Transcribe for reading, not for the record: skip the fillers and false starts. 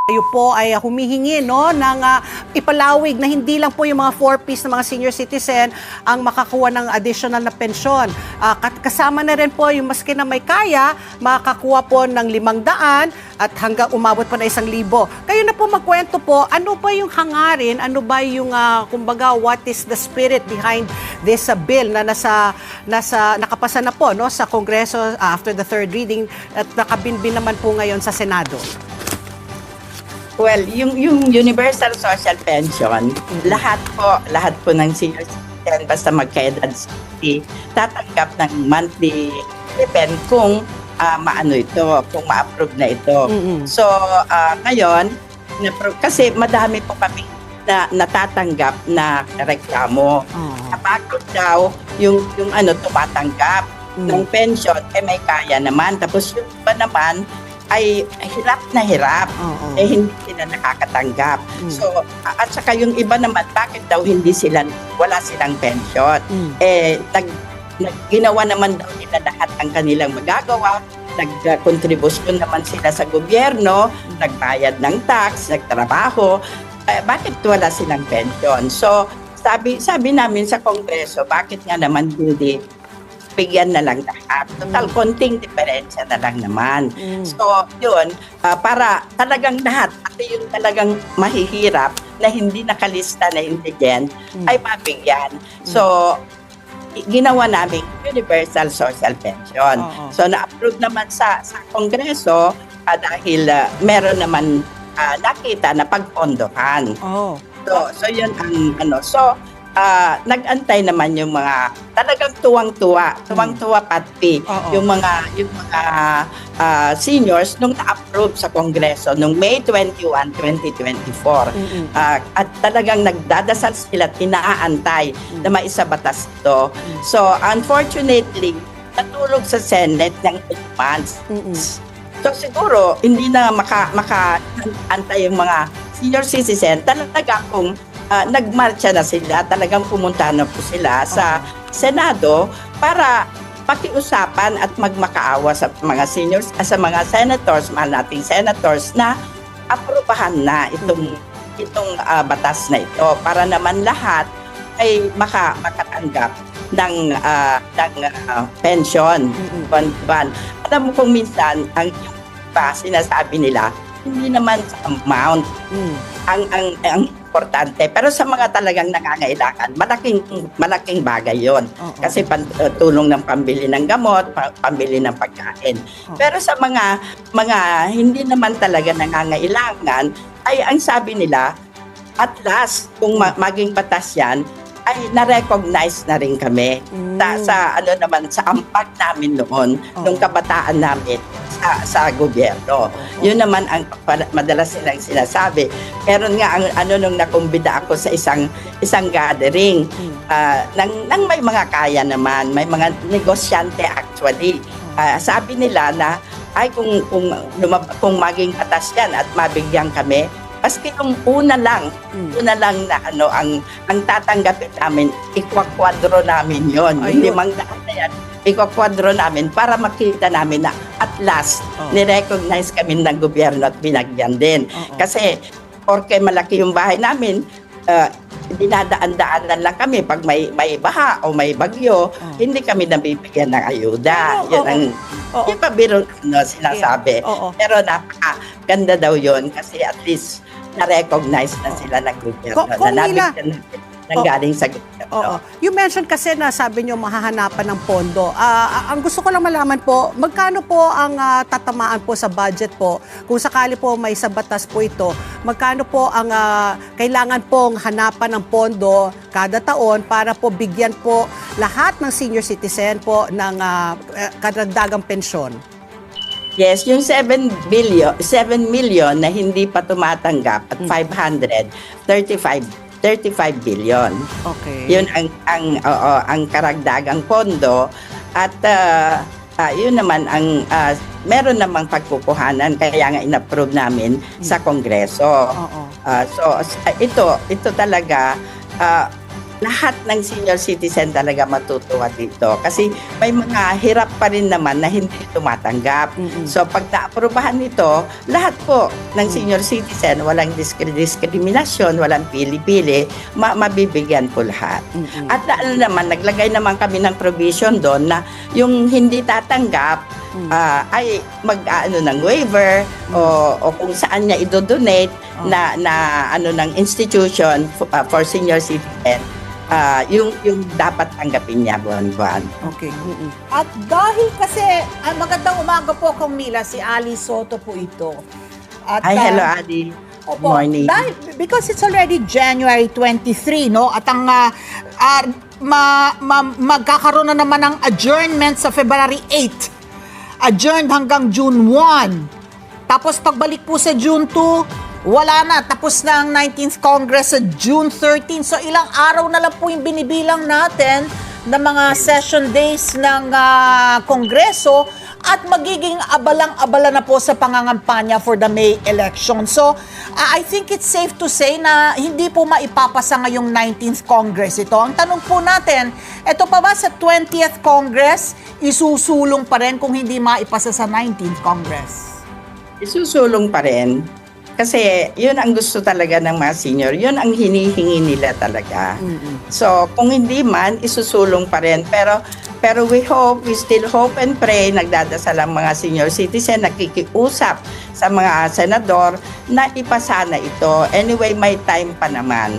Kayo po ay humihingi ng ipalawig na hindi lang po yung mga 4Ps na mga senior citizen ang makakuha ng additional na pensyon. Kasama na rin po yung maski na may kaya, makakuha po ng 500 at hanggang umabot pa na 1,000. Kayo na po magkwento po, ano ba yung hangarin, ano ba yung, kumbaga, what is the spirit behind this bill na nakapasa na po sa Kongreso after the third reading at nakabinbin naman po ngayon sa Senado? Well, yung Universal Social Pension, lahat po ng senior citizen basta magkaedad 60, tatanggap ng monthly stipend kung kung ma-approve na ito. So, ngayon, kasi madami po kami na natatanggap na reklamo. Bakit daw yung tumatanggap ng pension, may kaya naman. Tapos yung iba naman, ay hirap na hirap, hindi sila nakakatanggap. So, at saka yung iba naman, bakit daw wala silang pension? Ginawa naman daw nila lahat ang kanilang magagawa, nag-contribution naman sila sa gobyerno, nagbayad ng tax, nagtrabaho, bakit wala silang pension? So, sabi namin sa Kongreso, bakit nga naman hindi bigyan na lang lahat. Total, konting diferensya na lang naman. So, yun, para talagang lahat, at yung talagang mahihirap na hindi nakalista na indigent, ay mabigyan. So, ginawa namin Universal Social Pension. So, na-approve naman sa Kongreso dahil meron naman nakita na pagpondohan. So, yun ang So, nag-antay naman yung mga talagang tuwang-tuwa pati yung mga seniors nung na-approve sa Kongreso nung May 21, 2024. At talagang nagdadasal sila at inaantay na maisabatas ito. So, unfortunately, natulog sa Senate ng 8 months. So, siguro, hindi na maka-antay yung mga senior citizen. Talaga kung nagmarcha na sila, talagang pumunta na po sila sa Senado para pakiusapan at magmakaawa sa mga seniors, sa mga senators, mahal nating senators na aprobahan na itong batas na ito para naman lahat ay makatanggap ng pension. Alam mo kung minsan ang sinasabi nila, hindi naman sa amount ang importante, pero sa mga talagang nangangailangan, malaking bagay yon. Kasi tulong ng pambili ng gamot, pambili ng pagkain. Pero sa mga hindi naman talaga nangangailangan, ay ang sabi nila, at last, kung maging batas yan, ay na-recognize na rin kami sa ampag namin noon, nung kabataan namin sa gobyerno. Yun naman ang madalas silang sinasabi. Meron nga nung nakumbida ako sa isang gathering, nang may mga kaya naman, may mga negosyante actually. Sabi nila na ay kung maging batas yan at mabigyan kami, maski yung una lang na ang tatanggapin namin, ikwa-kwadro namin yon. Yung 500 na yan, ikwa-kwadro namin para makita namin na at last, ni-recognize kami ng gobyerno at binagyan din. Kasi, porke malaki yung bahay namin, dinadaan-daanan lang kami pag may baha o may bagyo, hindi kami nabibigyan ng ayuda. Yun ang hindi pa biro sinasabi. Pero napakaganda daw yun kasi at least na-recognize na sila ng gobyerno na nabigyan ng galing sa gobyerno. You mentioned kasi na sabi nyo mahahanapan ng pondo. Ang gusto ko lang malaman po, magkano po ang tatamaan po sa budget po? Kung sakali po may sa batas po ito, magkano po ang kailangan pong hanapan ng pondo kada taon para po bigyan po lahat ng senior citizen po ng karagdagang pensyon? Yes, yung 7 million na hindi pa tumatanggap at 35 billion. Okay. Yun ang karagdagang pondo at yun naman ang meron namang pagkukuhanan kaya nga inapprove namin sa Kongreso. So ito talaga lahat ng senior citizen talaga matutuwa dito. Kasi may mga hirap pa rin naman na hindi tumatanggap. So pag naaprubahan nito, lahat po ng senior citizen, walang diskriminasyon, walang pili-pili, mabibigyan po lahat. At naman, naglagay naman kami ng provision doon na yung hindi tatanggap, ay mag-ano ng waiver o kung saan niya idodonate na ng institution for senior citizen, yung dapat tanggapin niya buwan-buwan. Okay. At dahil kasi, magandang umaga po, Kong Mila, si Ali Soto po ito. At, Hi, hello, Adi. Good morning. Because it's already January 23, no? At ang magkakaroon na naman ng adjournment sa February 8. Adjourned hanggang June 1. Tapos pagbalik po sa June 2, wala na. Tapos na ang 19th Congress sa June 13. So ilang araw na lang po yung binibilang natin na mga session days ng Kongreso at magiging abalang-abala na po sa pangangampanya for the May election. So, I think it's safe to say na hindi po maipapasa ngayong 19th Congress ito. Ang tanong po natin, ito pa ba sa 20th Congress, isusulong pa rin kung hindi maipasa sa 19th Congress? Isusulong pa rin. Kasi yun ang gusto talaga ng mga senior. Yun ang hinihingi nila talaga. So, kung hindi man, isusulong pa rin. Pero we still hope and pray, nagdadasal ang mga senior citizen, nakikiusap sa mga senador na ipasa na ito. Anyway, may time pa naman.